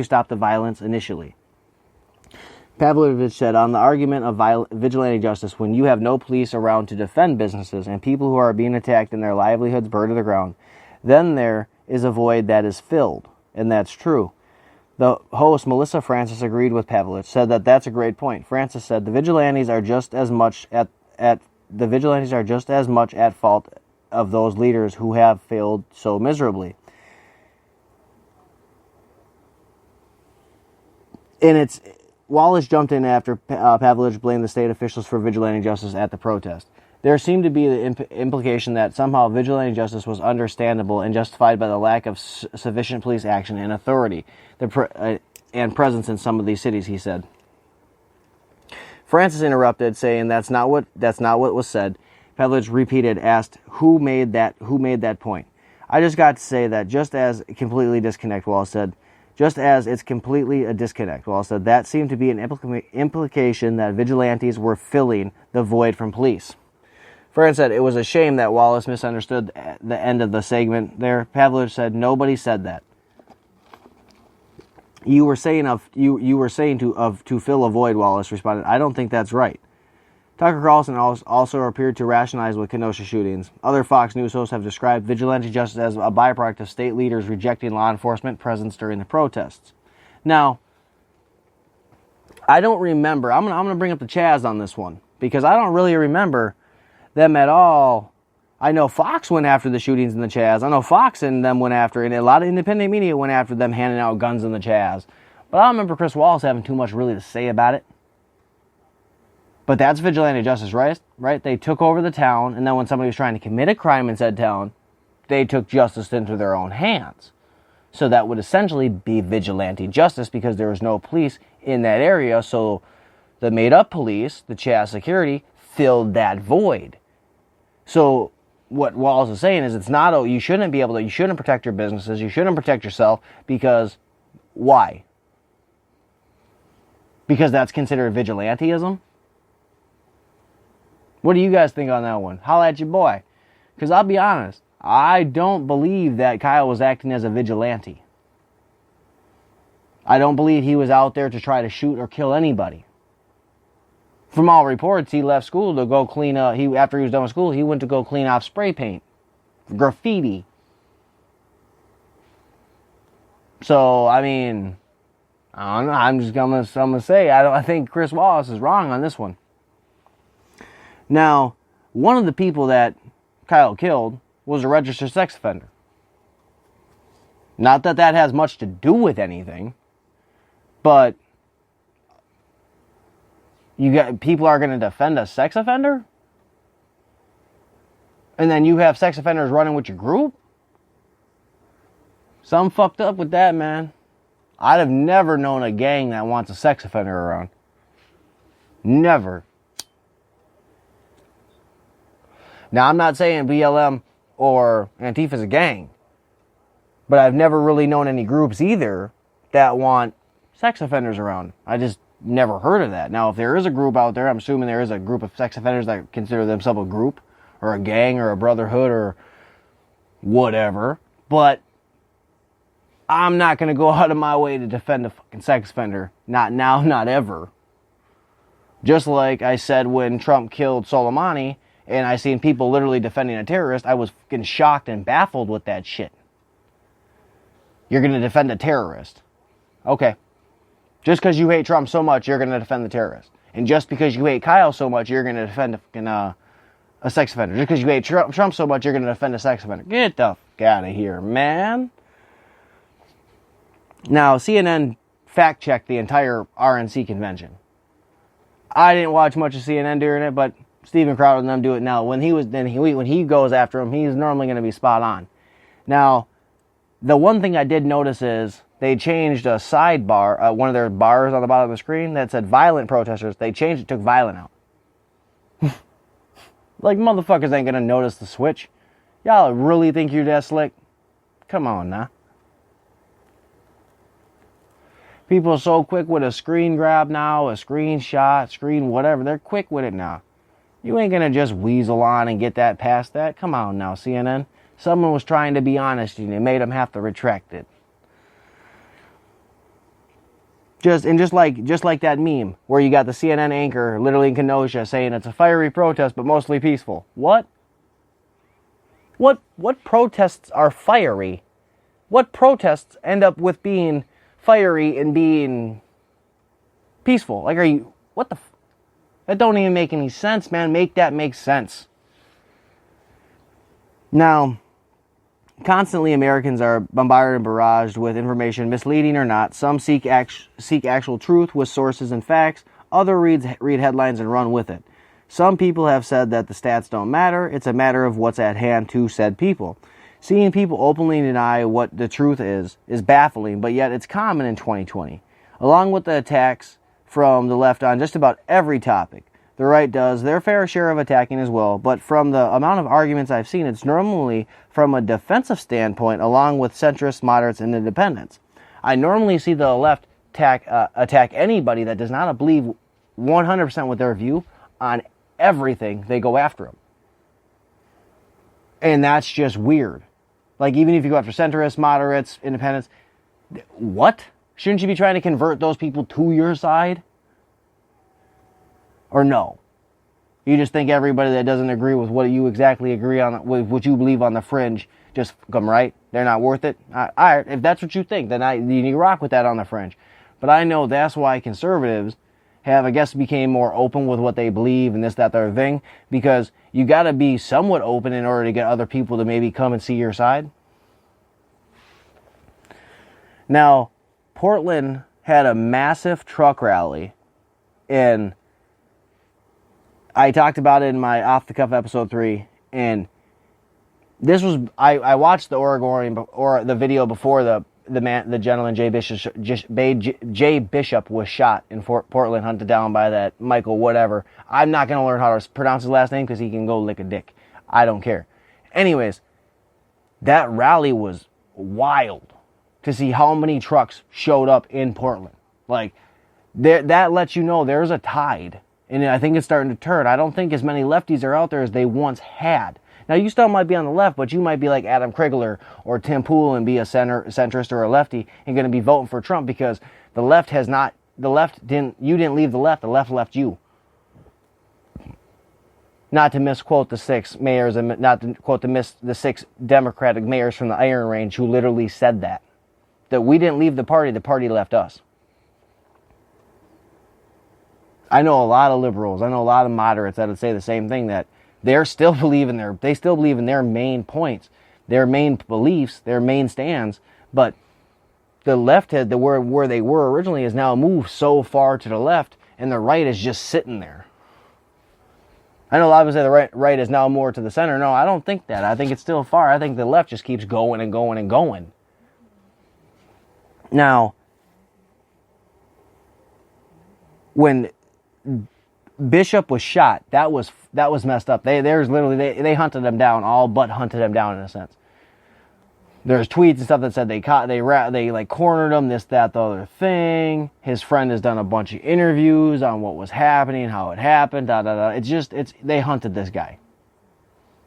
stop the violence initially. Pavlovich said, on the argument of vigilante justice, when you have no police around to defend businesses and people who are being attacked and their livelihoods burned to the ground, then there is a void that is filled, and that's true. The host, Melissa Francis, agreed with Pavlovich, said that that's a great point. Francis said, the vigilantes are just as much at fault of those leaders who have failed so miserably. And Wallace jumped in after Pavlovich blamed the state officials for vigilante justice at the protest. There seemed to be the implication that somehow vigilante justice was understandable and justified by the lack of sufficient police action and authority and presence in some of these cities, he said. Francis interrupted, saying that's not what was said. Pavlovich repeated, asked, who made that point? I just got to say that just as completely disconnect, Wallace said. Just as it's completely a disconnect, Wallace said, that seemed to be an implication that vigilantes were filling the void from police. Francis said it was a shame that Wallace misunderstood the end of the segment there. Pavlovich said, nobody said that. You were saying to fill a void, Wallace responded. I don't think that's right. Tucker Carlson also appeared to rationalize with Kenosha shootings. Other Fox News hosts have described vigilante justice as a byproduct of state leaders rejecting law enforcement presence during the protests. Now, I don't remember. I'm going to bring up the Chaz on this one because I don't really remember them at all. I know Fox went after the shootings in the Chaz. I know Fox and them went after, and a lot of independent media went after them handing out guns in the Chaz. But I don't remember Chris Wallace having too much really to say about it. But that's vigilante justice, right? They took over the town, and then when somebody was trying to commit a crime in said town, they took justice into their own hands. So that would essentially be vigilante justice because there was no police in that area, so the made-up police, the Chaz security, filled that void. So what Wallace is saying is you shouldn't protect your businesses, you shouldn't protect yourself, because why? Because that's considered vigilantism? What do you guys think on that one? Holla at your boy. Because I'll be honest, I don't believe that Kyle was acting as a vigilante. I don't believe he was out there to try to shoot or kill anybody. From all reports, he left school to go clean up. After he was done with school, he went to go clean off spray paint, graffiti. So, I mean, I don't know. I'm gonna say I think Chris Wallace is wrong on this one. Now, one of the people that Kyle killed was a registered sex offender. Not that that has much to do with anything, but people are going to defend a sex offender? And then you have sex offenders running with your group? Something fucked up with that, man. I'd have never known a gang that wants a sex offender around. Never. Now, I'm not saying BLM or Antifa is a gang, but I've never really known any groups either that want sex offenders around. I just never heard of that. Now, if there is a group out there, I'm assuming there is a group of sex offenders that consider themselves a group or a gang or a brotherhood or whatever, but I'm not going to go out of my way to defend a fucking sex offender. Not now, not ever. Just like I said when Trump killed Soleimani, and I seen people literally defending a terrorist, I was fucking shocked and baffled with that shit. You're going to defend a terrorist. Okay. Just because you hate Trump so much, you're going to defend the terrorist. And just because you hate Kyle so much, you're going to defend a sex offender. Just because you hate Trump so much, you're going to defend a sex offender. Get the fuck out of here, man. Now, CNN fact-checked the entire RNC convention. I didn't watch much of CNN during it, but Steven Crowder and them do it now. When he goes after him, he's normally going to be spot on. Now, the one thing I did notice is they changed a sidebar, one of their bars on the bottom of the screen that said violent protesters. They changed it, took violent out. Like, motherfuckers ain't going to notice the switch. Y'all really think you're that slick? Come on now. People are so quick with a screen grab now, a screenshot, screen whatever. They're quick with it now. You ain't going to just weasel on and get that past that. Come on now, CNN. Someone was trying to be honest and you made them have to retract it. Just like that meme where you got the CNN anchor literally in Kenosha saying it's a fiery protest but mostly peaceful. What? What protests are fiery? What protests end up with being fiery and being peaceful? Like, that don't even make any sense, man. Make that make sense. Now, constantly Americans are bombarded and barraged with information, misleading or not. Some seek actual truth with sources and facts. Others read headlines and run with it. Some people have said that the stats don't matter. It's a matter of what's at hand to said people. Seeing people openly deny what the truth is baffling, but yet it's common in 2020. Along with the attacks from the left on just about every topic, the right does their fair share of attacking as well, but from the amount of arguments I've seen, it's normally from a defensive standpoint, along with centrists, moderates, and independents. I normally see the left attack anybody that does not believe 100% with their view on everything. They go after them. And that's just weird. Like, even if you go after centrists, moderates, independents, what? Shouldn't you be trying to convert those people to your side? Or no? You just think everybody that doesn't agree with what you exactly agree on, with what you believe on the fringe, just come right? They're not worth it? All right, if that's what you think, then you rock with that on the fringe. But I know that's why conservatives have, I guess, became more open with what they believe and this, that, the other thing, because you got to be somewhat open in order to get other people to maybe come and see your side. Now, Portland had a massive truck rally, and I talked about it in my Off the Cuff episode 3, and this was, I watched the Oregonian, or the video before the gentleman Jay Bishop was shot in Portland, hunted down by that Michael whatever. I'm not going to learn how to pronounce his last name because he can go lick a dick. I don't care. Anyways, that rally was wild to see how many trucks showed up in Portland. Like, that lets you know there's a tide, and I think it's starting to turn. I don't think as many lefties are out there as they once had. Now, you still might be on the left, but you might be like Adam Krigler or Tim Pool and be a centrist or a lefty and going to be voting for Trump because you didn't leave the left left you. Not to misquote the 6 mayors and not to quote the 6 Democratic mayors from the Iron Range who literally said that we didn't leave the party left us. I know a lot of liberals, I know a lot of moderates that would say the same thing, that they still believe in their main points, their main beliefs, their main stands, but the left where they were originally has now moved so far to the left, and the right is just sitting there. I know a lot of people say the right is now more to the center. No, I don't think that. I think it's still far. I think the left just keeps going and going and going. Now, when Bishop was shot, that was messed up. They hunted him down, all but hunted him down in a sense. There's tweets and stuff that said they cornered him, this, that, the other thing. His friend has done a bunch of interviews on what was happening, how it happened, they hunted this guy.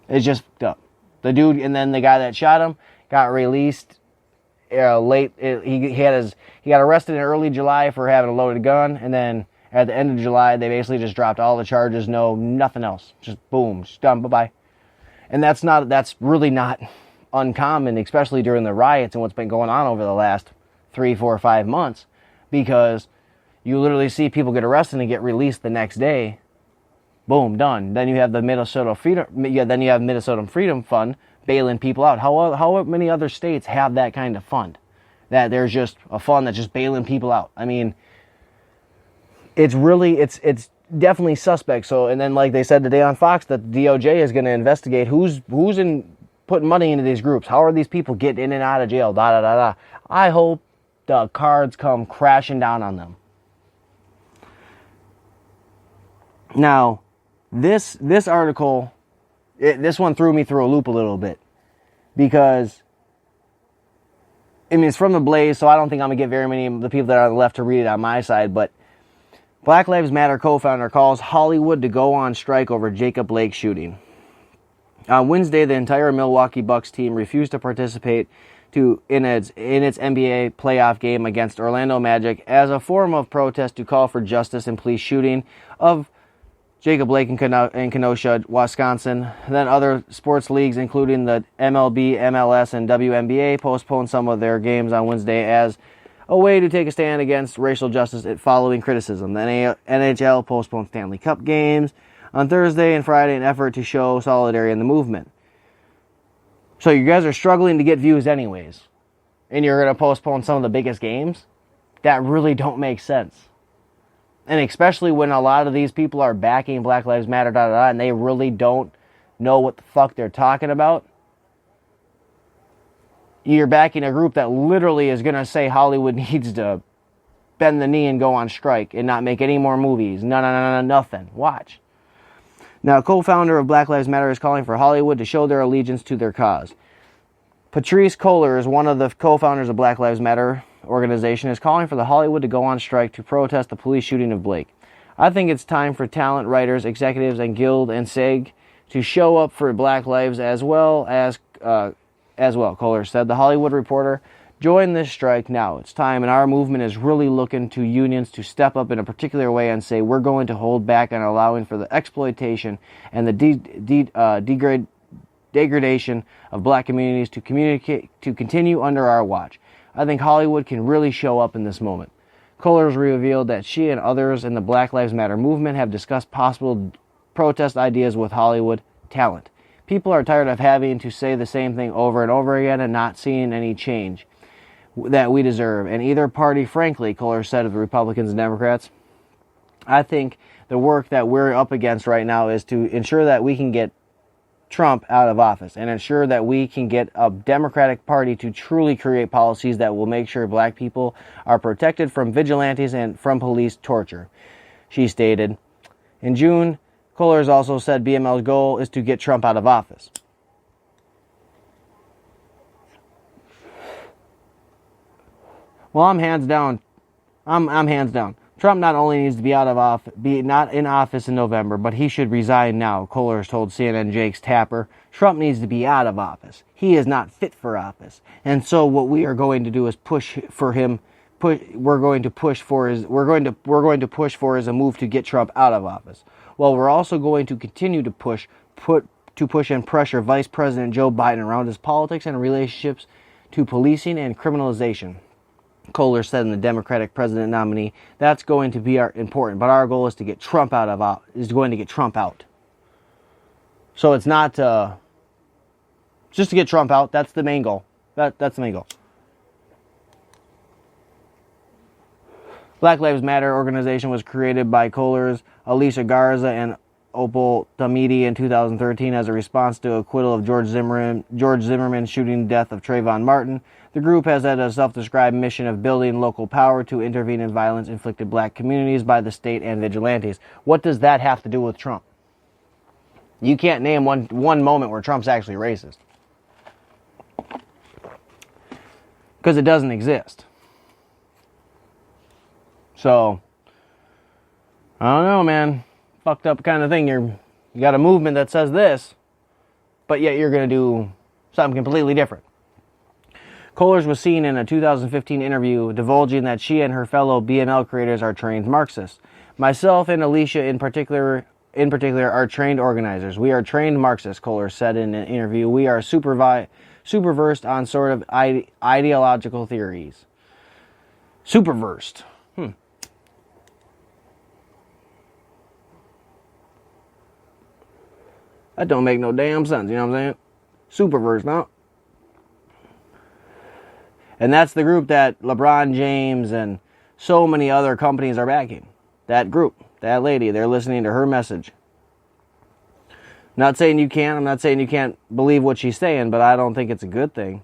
It's just up. The dude, and then the guy that shot him got released late. He got arrested in early July for having a loaded gun, and then at the end of July, they basically just dropped all the charges, nothing else. Just boom, just done, bye-bye. And that's really not uncommon, especially during the riots and what's been going on over the last 3, 4, 5 months, because you literally see people get arrested and get released the next day. Boom, done. Then you have the Minnesota Freedom Fund bailing people out. How many other states have that kind of fund? That there's just a fund that's just bailing people out. I mean, it's definitely suspect. So, and then like they said today on Fox, that the DOJ is going to investigate who's putting money into these groups. How are these people getting in and out of jail? I hope the cards come crashing down on them. Now, this article, this one threw me through a loop a little bit, because I mean, it's from the Blaze, so I don't think I'm going to get very many of the people that are on the left to read it on my side, but Black Lives Matter co-founder calls Hollywood to go on strike over Jacob Blake shooting. On Wednesday, the entire Milwaukee Bucks team refused to participate in its NBA playoff game against Orlando Magic as a form of protest to call for justice in police shooting of Jacob Blake in Kenosha, Wisconsin. Then other sports leagues, including the MLB, MLS, and WNBA, postponed some of their games on Wednesday as a way to take a stand against racial justice following criticism. The NHL postponed Stanley Cup games on Thursday and Friday in an effort to show solidarity in the movement. So you guys are struggling to get views anyways, and you're going to postpone some of the biggest games? That really don't make sense. And especially when a lot of these people are backing Black Lives Matter, and they really don't know what the fuck they're talking about. You're backing a group that literally is going to say Hollywood needs to bend the knee and go on strike and not make any more movies. Nothing. Watch. Now, co-founder of Black Lives Matter is calling for Hollywood to show their allegiance to their cause. Patrice Cullors, one of the co-founders of Black Lives Matter organization, is calling for the Hollywood to go on strike to protest the police shooting of Blake. I think it's time for talent, writers, executives, and Guild and SAG to show up for Black lives as well, Cullors said. The Hollywood Reporter, join this strike now. It's time, and our movement is really looking to unions to step up in a particular way and say we're going to hold back on allowing for the exploitation and the degradation of black communities to continue under our watch. I think Hollywood can really show up in this moment. Cullors revealed that she and others in the Black Lives Matter movement have discussed possible protest ideas with Hollywood talent. People are tired of having to say the same thing over and over again and not seeing any change that we deserve. And either party, frankly, Cullors said of the Republicans and Democrats. I think the work that we're up against right now is to ensure that we can get Trump out of office and ensure that we can get a Democratic Party to truly create policies that will make sure black people are protected from vigilantes and from police torture, she stated. In June, Cullors also said BML's goal is to get Trump out of office. Well, I'm hands down. Trump not only needs to be not in office in November, but he should resign now, Cullors told CNN Jake's Tapper. Trump needs to be out of office. He is not fit for office. And so what we are going to do is push for his a move to get Trump out of office. Well, we're also going to continue to push and pressure Vice President Joe Biden around his politics and relationships to policing and criminalization. Cullors said in the Democratic president nominee, that's going to be important, but our goal is to get Trump out. So it's not just to get Trump out. That's the main goal. That's the main goal. Black Lives Matter organization was created by Cullors, Alicia Garza, and Opal Tamidi in 2013 as a response to acquittal of George Zimmerman shooting death of Trayvon Martin. The group has had a self-described mission of building local power to intervene in violence-inflicted black communities by the state and vigilantes. What does that have to do with Trump? You can't name one moment where Trump's actually racist. Because it doesn't exist. So, I don't know, man. Fucked up kind of thing. You got a movement that says this, but yet you're going to do something completely different. Cullors was seen in a 2015 interview divulging that she and her fellow BML creators are trained Marxists. Myself and Alicia in particular are trained organizers. We are trained Marxists, Cullors said in an interview. We are super versed on sort of ideological theories. Super versed. That don't make no damn sense, you know what I'm saying? Super versed, no? And that's the group that LeBron James and so many other companies are backing. That group, that lady, they're listening to her message. I'm not saying you can't believe what she's saying, but I don't think it's a good thing.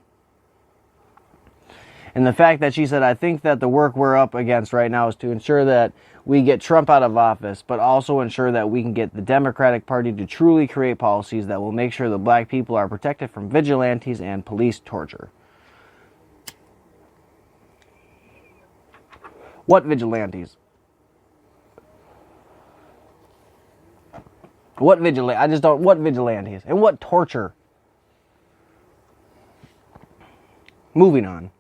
And the fact that she said, I think that the work we're up against right now is to ensure that we get Trump out of office, but also ensure that we can get the Democratic Party to truly create policies that will make sure that black people are protected from vigilantes and police torture. What vigilantes? What vigilantes? And what torture? Moving on.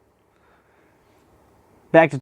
Back to